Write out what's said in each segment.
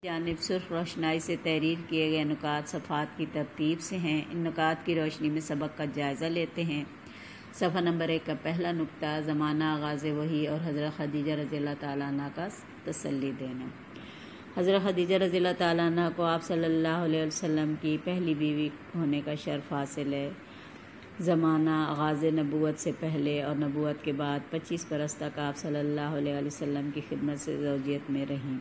جانب سرخ روشنائی سے تحریر کیے گئے نکات صفحات کی ترتیب سے ہیں۔ ان نکات کی روشنی میں سبق کا جائزہ لیتے ہیں۔ صفحہ نمبر 1 کا پہلا نکتہ، زمانہ آغاز وحی اور حضرت خدیجہ رضی اللہ تعالیٰ عنہ کا تسلی دینا۔ حضرت خدیجہ رضی اللہ تعالیٰ عنہ کو آپ صلی اللہ علیہ وسلم کی پہلی بیوی ہونے کا شرف حاصل ہے۔ زمانہ آغاز نبوت سے پہلے اور نبوت کے بعد 25 برس تک آپ صلی اللہ علیہ وسلم کی خدمت سے زوجیت میں رہیں۔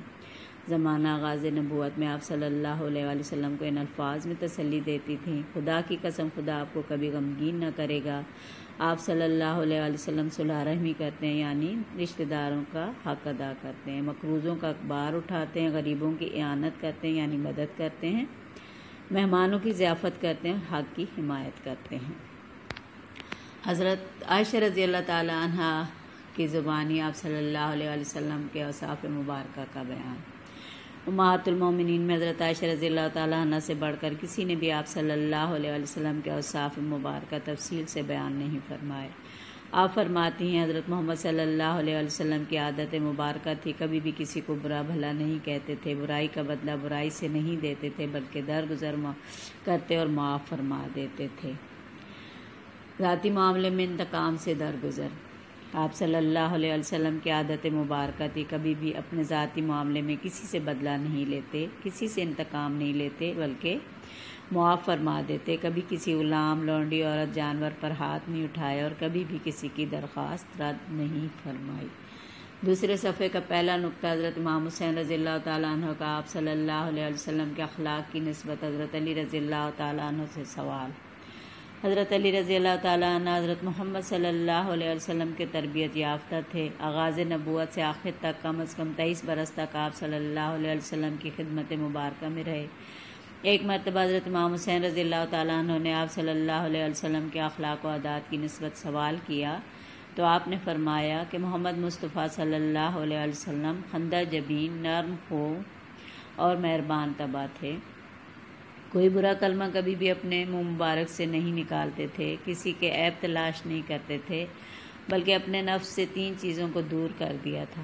زمانہ آغاز نبوت میں آپ صلی اللہ علیہ وسلم کو ان الفاظ میں تسلی دیتی تھیں: خدا کی قسم، خدا آپ کو کبھی غمگین نہ کرے گا۔ آپ صلی اللہ علیہ وسلم صلح رحمی کرتے ہیں، یعنی رشتہ داروں کا حق ادا کرتے ہیں، مقروضوں کا بار اٹھاتے ہیں، غریبوں کی اعانت کرتے ہیں یعنی مدد کرتے ہیں، مہمانوں کی ضیافت کرتے ہیں، حق کی حمایت کرتے ہیں۔ حضرت عائشہ رضی اللہ تعالیٰ عنہ کی زبانی آپ صلی اللہ علیہ وسلم کے اوصاف مبارکہ کا بیان۔ امہات المومنین میں حضرت عائشہ رضی اللہ تعالیٰ عنہ سے بڑھ کر کسی نے بھی آپ صلی اللہ علیہ وسلم کے اوصاف مبارکہ تفصیل سے بیان نہیں فرمائے۔ آپ فرماتی ہیں، حضرت محمد صلی اللہ علیہ وسلم کی عادت مبارکہ تھی، کبھی بھی کسی کو برا بھلا نہیں کہتے تھے، برائی کا بدلہ برائی سے نہیں دیتے تھے، بلکہ درگزر کرتے اور معاف فرما دیتے تھے۔ ذاتی معاملے میں انتقام سے درگزر آپ صلی اللہ علیہ وسلم کی عادت مبارکہ تھی، کبھی بھی اپنے ذاتی معاملے میں کسی سے بدلہ نہیں لیتے، کسی سے انتقام نہیں لیتے، بلکہ معاف فرما دیتے، کبھی کسی غلام، لونڈی، عورت، جانور پر ہاتھ نہیں اٹھائے اور کبھی بھی کسی کی درخواست رد نہیں فرمائی۔ دوسرے صفحے کا پہلا نکتہ، حضرت امام حسین رضی اللہ تعالیٰ عنہ کا آپ صلی اللہ علیہ وسلم کے اخلاق کی نسبت حضرت علی رضی اللہ تعالیٰ عنہ سے سوال۔ حضرت علی رضی اللہ تعالیٰ عنہ حضرت محمد صلی اللہ علیہ وسلم کے تربیت یافتہ تھے۔ آغاز نبوت سے آخر تک کم از کم 23 برس تک آپ صلی اللہ علیہ وسلم کی خدمت مبارکہ میں رہے۔ ایک مرتبہ حضرت امام حسین رضی اللہ تعالیٰ عنہ نے آپ صلی اللہ علیہ وسلم کے اخلاق و عادات کی نسبت سوال کیا تو آپ نے فرمایا کہ محمد مصطفیٰ صلی اللہ علیہ وسلم خندہ جبین، نرم خو اور مہربان طبع تھے۔ کوئی برا کلمہ کبھی بھی اپنے منہ مبارک سے نہیں نکالتے تھے، کسی کے عیب تلاش نہیں کرتے تھے، بلکہ اپنے نفس سے 3 چیزوں کو دور کر دیا تھا۔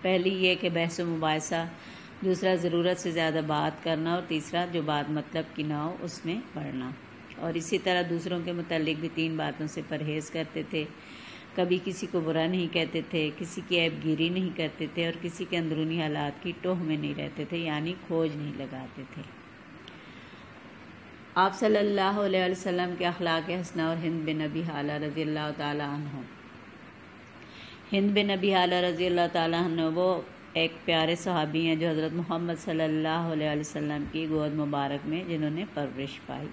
پہلی یہ کہ بحث و مباحثہ، دوسرا ضرورت سے زیادہ بات کرنا، اور تیسرا جو بات مطلب کی نہ ہو اس میں پڑھنا۔ اور اسی طرح دوسروں کے متعلق بھی 3 باتوں سے پرہیز کرتے تھے، کبھی کسی کو برا نہیں کہتے تھے، کسی کی عیب گیری نہیں کرتے تھے اور کسی کے اندرونی حالات کی ٹوہ میں نہیں رہتے تھے، یعنی کھوج نہیں لگاتے تھے۔ آپ صلی اللہ علیہ وسلم کے اخلاق حسنہ اور ہند بن ابی حالہ رضی اللہ تعالیٰ عنہ۔ ہند بن ابی حالہ رضی اللہ تعالیٰ عنہ وہ ایک پیارے صحابی ہیں جو حضرت محمد صلی اللہ علیہ وسلم کی گود مبارک میں جنہوں نے پرورش پائی۔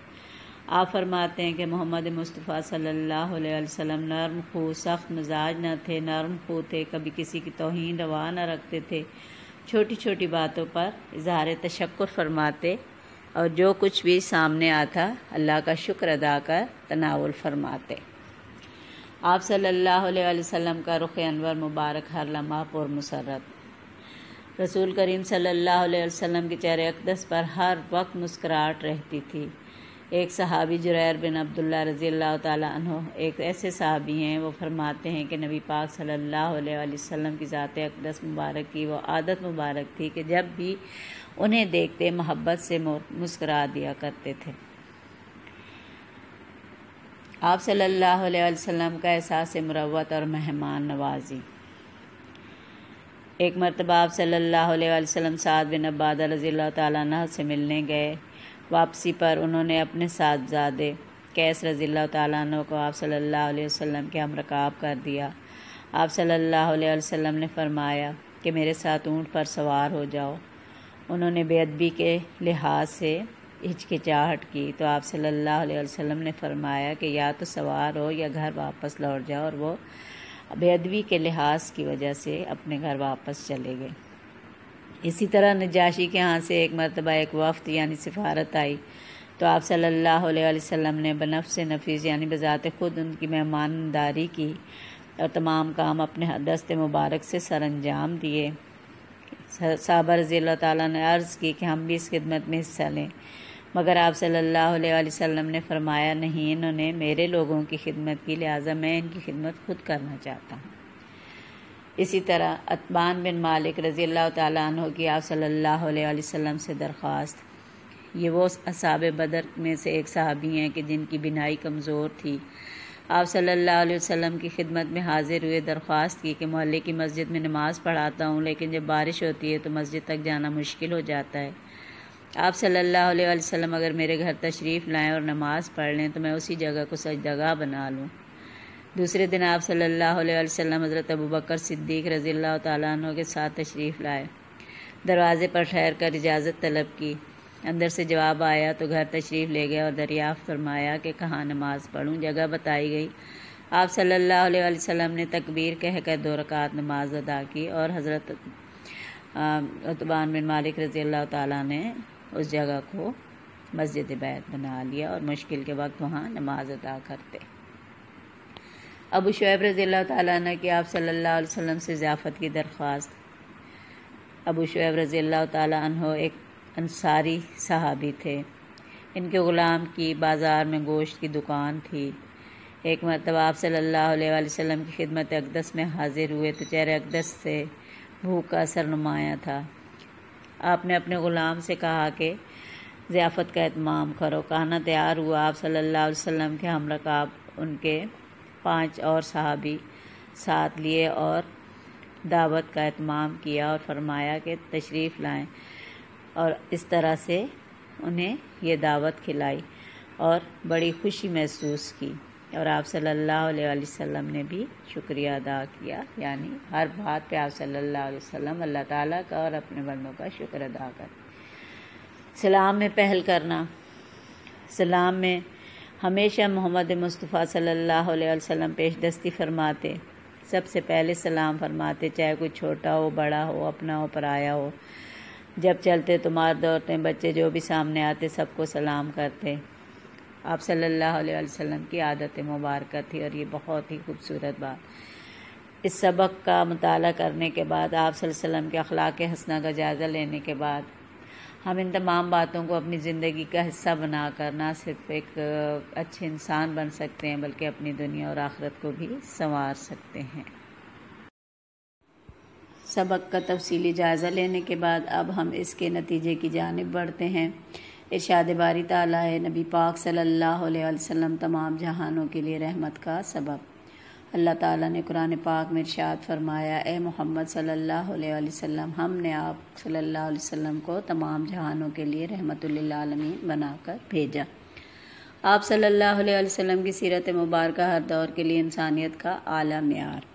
آپ فرماتے ہیں کہ محمد مصطفیٰ صلی اللہ علیہ وسلم نرم خو، سخت مزاج نہ تھے، نرم خو تھے، کبھی کسی کی توہین روا نہ رکھتے تھے، چھوٹی چھوٹی باتوں پر اظہار تشکر فرماتے اور جو کچھ بھی سامنے آتا اللہ کا شکر ادا کر تناول فرماتے۔ آپ صلی اللہ علیہ وسلم کا رخ انور مبارک ہر لمحہ پر مسرت۔ رسول کریم صلی اللہ علیہ وسلم کے چہرے اقدس پر ہر وقت مسکراہٹ رہتی تھی۔ ایک صحابی جریر بن عبداللہ رضی اللہ تعالیٰ عنہ ایک ایسے صحابی ہیں، وہ فرماتے ہیں کہ نبی پاک صلی اللہ علیہ وسلم کی ذات اقدس مبارک کی وہ عادت مبارک تھی کہ جب بھی انہیں دیکھتے محبت سے مسکرا دیا کرتے تھے۔ آپ صلی اللہ علیہ وسلم کا احساس مروت اور مہمان نوازی۔ ایک مرتبہ آپ صلی اللہ علیہ وسلم سعد بن عبادہ رضی اللہ تعالیٰ عنہ سے ملنے گئے۔ واپسی پر انہوں نے اپنے صاحبزادے قیس رضی اللہ تعالیٰ عنہ کو آپ صلی اللہ علیہ وسلم کے ہم رکاب کر دیا۔ آپ صلی اللہ علیہ وسلم نے فرمایا کہ میرے ساتھ اونٹ پر سوار ہو جاؤ۔ انہوں نے بے ادبی کے لحاظ سے ہچکچاہٹ کی تو آپ صلی اللہ علیہ وسلم نے فرمایا کہ یا تو سوار ہو یا گھر واپس لوٹ جاؤ، اور وہ بے ادبی کے لحاظ کی وجہ سے اپنے گھر واپس چلے گئے۔ اسی طرح نجاشی کے ہاں سے ایک مرتبہ ایک وفد یعنی سفارت آئی تو آپ صلی اللہ علیہ وسلم نے بنفس نفیس یعنی بذات خود ان کی مہمانداری کی اور تمام کام اپنے دست مبارک سے سر انجام دیے۔ صحابہ رضی اللہ تعالیٰ نے عرض کی کہ ہم بھی اس خدمت میں حصہ لیں، مگر آپ صلی اللہ علیہ وسلم نے فرمایا نہیں، انہوں نے میرے لوگوں کی خدمت کی، لہٰذا میں ان کی خدمت خود کرنا چاہتا ہوں۔ اسی طرح عتبان بن مالک رضی اللہ تعالیٰ عنہ کی آپ صلی اللہ علیہ وسلم سے درخواست۔ یہ وہ اصحاب بدر میں سے ایک صحابی ہیں کہ جن کی بینائی کمزور تھی۔ آپ صلی اللہ علیہ وسلم کی خدمت میں حاضر ہوئے، درخواست کی کہ محلے کی مسجد میں نماز پڑھاتا ہوں، لیکن جب بارش ہوتی ہے تو مسجد تک جانا مشکل ہو جاتا ہے۔ آپ صلی اللہ علیہ وسلم اگر میرے گھر تشریف لائیں اور نماز پڑھ لیں تو میں اسی جگہ کو سجدگاہ بنا لوں۔ دوسرے دن آپ صلی اللہ علیہ وسلم حضرت ابوبکر صدیق رضی اللہ تعالیٰ عنہ کے ساتھ تشریف لائے، دروازے پر ٹھہر کر اجازت طلب کی۔ اندر سے جواب آیا تو گھر تشریف لے گئے اور دریافت فرمایا کہ کہاں نماز پڑھوں۔ جگہ بتائی گئی۔ آپ صلی اللہ علیہ وسلم نے تکبیر کہہ کر 2 رکعت نماز ادا کی اور حضرت عتبان بن مالک رضی اللہ تعالیٰ نے اس جگہ کو مسجد بیت بنا لیا اور مشکل کے وقت وہاں نماز ادا کرتے۔ ابو شعیب رضی اللہ تعالیٰ عنہ کی آپ صلی اللہ علیہ وسلم سے ضیافت کی درخواست۔ ابو شعیب رضی اللہ تعالیٰ عنہ ایک انصاری صحابی تھے۔ ان کے غلام کی بازار میں گوشت کی دکان تھی۔ ایک مرتبہ آپ صلی اللہ علیہ وسلم کی خدمت اقدس میں حاضر ہوئے تو چہرہ اقدس سے بھوک کا اثر نمایاں تھا۔ آپ نے اپنے غلام سے کہا کہ ضیافت کا اہتمام کرو۔ کھانا تیار ہوا۔ آپ صلی اللہ علیہ وسلم کے ہم رکاب ان کے 5 اور صحابی ساتھ لیے اور دعوت کا اہتمام کیا اور فرمایا کہ تشریف لائیں، اور اس طرح سے انہیں یہ دعوت کھلائی اور بڑی خوشی محسوس کی، اور آپ صلی اللہ علیہ وسلم نے بھی شکریہ ادا کیا، یعنی ہر بات پہ آپ صلی اللہ علیہ وسلم اللہ تعالیٰ کا اور اپنے بندوں کا شکر ادا کر۔ سلام میں پہل کرنا۔ سلام میں ہمیشہ محمد مصطفیٰ صلی اللہ علیہ وسلم پیش دستی فرماتے، سب سے پہلے سلام فرماتے، چاہے کوئی چھوٹا ہو، بڑا ہو، اپنا ہو، پرایا ہو۔ جب چلتے تو مرد عورتیں بچے جو بھی سامنے آتے سب کو سلام کرتے۔ آپ صلی اللہ علیہ وسلم کی عادت مبارکہ تھی، اور یہ بہت ہی خوبصورت بات۔ اس سبق کا مطالعہ کرنے کے بعد، آپ صلی اللہ علیہ وسلم کے اخلاق حسنہ کا جائزہ لینے کے بعد، ہم ان تمام باتوں کو اپنی زندگی کا حصہ بنا کر نہ صرف ایک اچھے انسان بن سکتے ہیں بلکہ اپنی دنیا اور آخرت کو بھی سنوار سکتے ہیں۔ سبق کا تفصیلی جائزہ لینے کے بعد اب ہم اس کے نتیجے کی جانب بڑھتے ہیں۔ ارشاد باری تعالیٰ ہے، نبی پاک صلی اللہ علیہ وسلم تمام جہانوں کے لیے رحمت کا سبب۔ اللہ تعالیٰ نے قرآن پاک میں ارشاد فرمایا، اے محمد صلی اللہ علیہ وسلم، ہم نے آپ صلی اللہ علیہ وسلم کو تمام جہانوں کے لیے رحمت للعالمین بنا کر بھیجا۔ آپ صلی اللہ علیہ وسلم کی سیرت مبارکہ ہر دور کے لیے انسانیت کا اعلیٰ معیار۔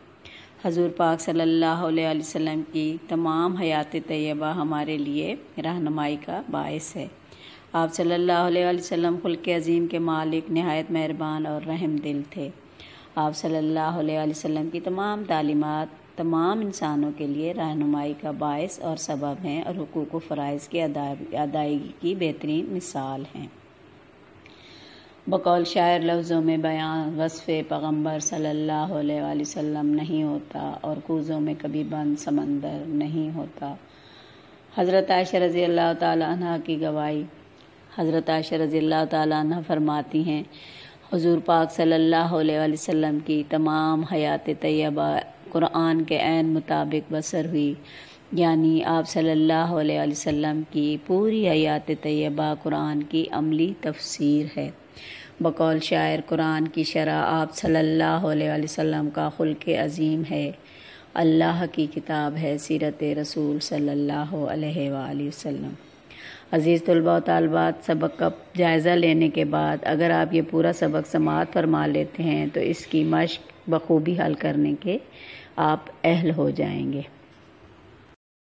حضور پاک صلی اللہ علیہ وسلم کی تمام حیات طیبہ ہمارے لیے رہنمائی کا باعث ہے۔ آپ صلی اللہ علیہ وسلم خلق عظیم کے مالک، نہایت مہربان اور رحم دل تھے۔ آپ صلی اللہ علیہ وسلم کی تمام تعلیمات تمام انسانوں کے لیے رہنمائی کا باعث اور سبب ہیں اور حقوق و فرائض کی ادائیگی کی بہترین مثال ہیں۔ بقول شاعر لفظوں میں بیان وصف پیغمبر صلی اللہ علیہ وسلم نہیں ہوتا، اور کوزوں میں کبھی بند سمندر نہیں ہوتا۔ حضرت عائشہ رضی اللہ تعالیٰ عنہ کی گواہی۔ حضرت عائشہ رضی اللہ تعالیٰ عنہ فرماتی ہیں، حضور پاک صلی اللہ علیہ وسلم کی تمام حیات طیبہ قرآن کے عین مطابق بسر ہوئی، یعنی آپ صلی اللہ علیہ وسلم کی پوری حیات طیبہ قرآن کی عملی تفسیر ہے۔ بقول شاعر، قرآن کی شرح آپ صلی اللہ علیہ وسلم کا خلق عظیم ہے، اللہ کی کتاب ہے سیرت رسول صلی اللہ علیہ وآلہ وسلم۔ عزیز طلباء و طالبات، سبق کا جائزہ لینے کے بعد اگر آپ یہ پورا سبق سماعت فرما لیتے ہیں تو اس کی مشق بخوبی حل کرنے کے آپ اہل ہو جائیں گے۔